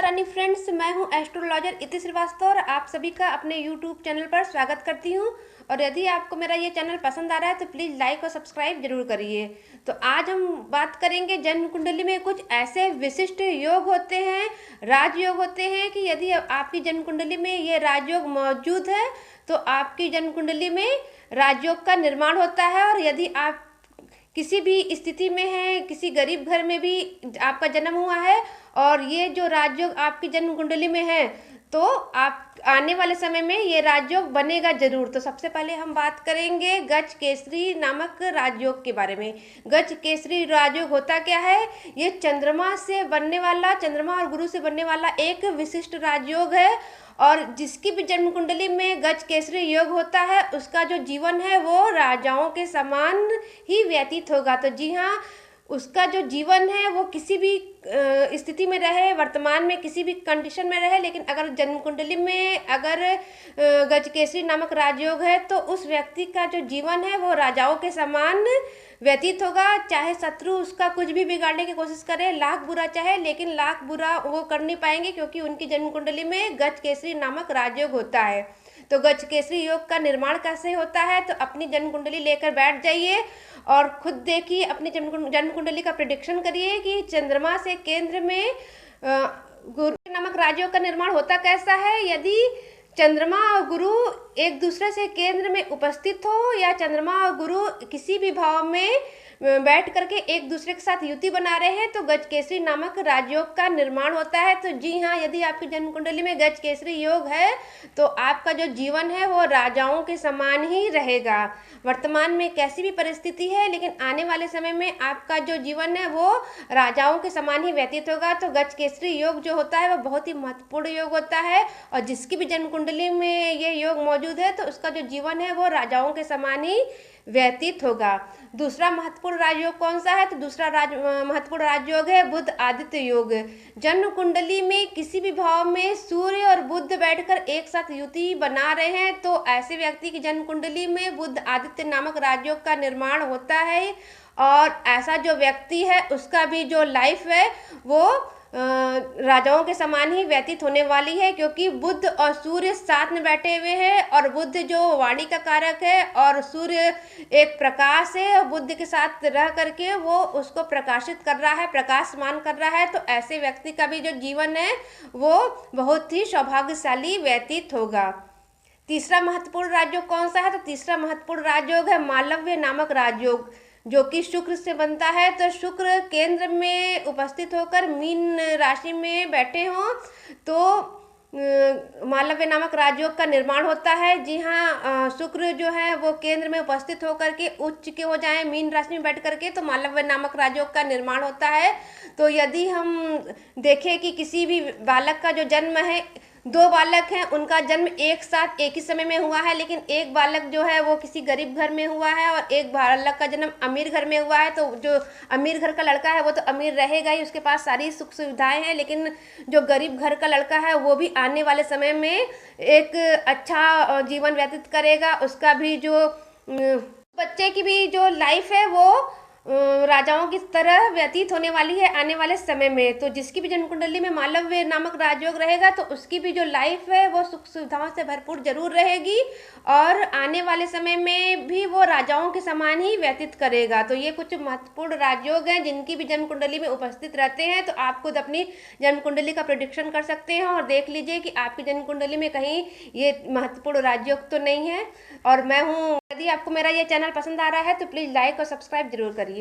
रानी friends, मैं हूं astrologer इति श्रीवास्तव और आप सभी का अपने यूट्यूब चैनल पर स्वागत करती हूं। और यदि आपको मेरा ये चैनल पसंद आ रहा है तो प्लीज़ लाइक और सब्सक्राइब जरूर करिए। तो आज हम बात करेंगे जन्म कुंडली में कुछ ऐसे विशिष्ट योग होते हैं, राजयोग होते हैं कि यदि आपकी जन्म कुंडली में ये राजयोग मौजूद है तो आपकी जन्म कुंडली में राजयोग का निर्माण होता है। और यदि आप किसी भी स्थिति में है, किसी गरीब घर में भी आपका जन्म हुआ है और ये जो राजयोग आपकी जन्म कुंडली में है तो आप आने वाले समय में ये राजयोग बनेगा जरूर। तो सबसे पहले हम बात करेंगे गज केसरी नामक राजयोग के बारे में। गज केसरी राजयोग होता क्या है? ये चंद्रमा से बनने वाला, चंद्रमा और गुरु से बनने वाला एक विशिष्ट राजयोग है और जिसकी भी जन्म कुंडली में गज केसरी योग होता है उसका जो जीवन है वो राजाओं के समान ही व्यतीत होगा। तो जी हाँ, उसका जो जीवन है वो किसी भी स्थिति में रहे, वर्तमान में किसी भी कंडीशन में रहे, लेकिन अगर जन्म कुंडली में अगर गज केसरी नामक राजयोग है तो उस व्यक्ति का जो जीवन है वो राजाओं के समान व्यतीत होगा। चाहे शत्रु उसका कुछ भी बिगाड़ने की कोशिश करे, लाख बुरा चाहे, लेकिन लाख बुरा वो कर नहीं पाएंगे क्योंकि उनकी जन्म कुंडली में गज केसरी नामक राजयोग होता है। तो गज केसरी योग का निर्माण कैसे होता है? तो अपनी जन्म कुंडली लेकर बैठ जाइए और खुद देखिए, अपनी जन्म कुंडली का प्रेडिक्शन करिए कि चंद्रमा से केंद्र में गुरु नामक राजयोग का निर्माण होता कैसा है। यदि चंद्रमा और गुरु एक दूसरे से केंद्र में उपस्थित हो या चंद्रमा और गुरु किसी भी भाव में बैठ करके एक दूसरे के साथ युति बना रहे हैं तो गज केसरी नामक राजयोग का निर्माण होता है। तो जी हाँ, यदि आपकी जन्म कुंडली में गज केसरी योग है तो आपका जो जीवन है वो राजाओं के समान ही रहेगा। वर्तमान में कैसी भी परिस्थिति है लेकिन आने वाले समय में आपका जो जीवन है वो राजाओं के समान ही व्यतीत होगा। तो गज केसरी योग जो होता है वो बहुत ही महत्वपूर्ण योग होता है और जिसकी भी जन्म कुंडली में ये योग मौजूद है तो उसका जो जीवन है वो राजाओं के समान ही व्यतीत होगा। दूसरा महत्वपूर्ण राजयोग कौन सा है? तो दूसरा महत्वपूर्ण राजयोग है बुध आदित्य योग। जन्म कुंडली में किसी भी भाव में सूर्य और बुध बैठकर एक साथ युति बना रहे हैं तो ऐसे व्यक्ति की जन्म कुंडली में बुध आदित्य नामक राजयोग का निर्माण होता है और ऐसा जो व्यक्ति है उसका भी जो लाइफ है वो राजाओं के समान ही व्यतीत होने वाली है क्योंकि बुध और सूर्य साथ में बैठे हुए हैं और बुध जो वाणी का कारक है और सूर्य एक प्रकाश है और बुध के साथ रह करके वो उसको प्रकाशित कर रहा है, प्रकाशमान कर रहा है। तो ऐसे व्यक्ति का भी जो जीवन है वो बहुत ही सौभाग्यशाली व्यतीत होगा। तीसरा महत्वपूर्ण राजयोग कौन सा है? तो तीसरा महत्वपूर्ण राजयोग है मालव्य नामक राजयोग जो कि शुक्र से बनता है। तो शुक्र केंद्र में उपस्थित होकर मीन राशि में बैठे हों तो मालव्य नामक राजयोग का निर्माण होता है। जी हाँ, शुक्र जो है वो केंद्र में उपस्थित होकर के उच्च के हो जाए मीन राशि में बैठ करके तो मालव्य नामक राजयोग का निर्माण होता है। तो यदि हम देखें कि किसी भी बालक का जो जन्म है, दो बालक हैं, उनका जन्म एक साथ एक ही समय में हुआ है, लेकिन एक बालक जो है वो किसी गरीब घर में हुआ है और एक बालक का जन्म अमीर घर में हुआ है। तो जो अमीर घर का लड़का है वो तो अमीर रहेगा ही, उसके पास सारी सुख सुविधाएं हैं, लेकिन जो गरीब घर का लड़का है वो भी आने वाले समय में एक अच्छा जीवन व्यतीत करेगा। उसका भी जो बच्चे की भी जो लाइफ है वो राजाओं की तरह व्यतीत होने वाली है आने वाले समय में। तो जिसकी भी जन्म कुंडली में मालव्य नामक राजयोग रहेगा तो उसकी भी जो लाइफ है वो सुख सुविधाओं से भरपूर जरूर रहेगी और आने वाले समय में भी वो राजाओं के समान ही व्यतीत करेगा। तो ये कुछ महत्वपूर्ण राजयोग हैं जिनकी भी जन्म कुंडली में उपस्थित रहते हैं। तो आप खुद अपनी जन्म कुंडली का प्रेडिक्शन कर सकते हैं और देख लीजिए कि आपकी जन्म कुंडली में कहीं ये महत्वपूर्ण राजयोग तो नहीं है। और मैं हूँ, यदि आपको मेरा ये चैनल पसंद आ रहा है तो प्लीज़ लाइक और सब्सक्राइब जरूर करिए।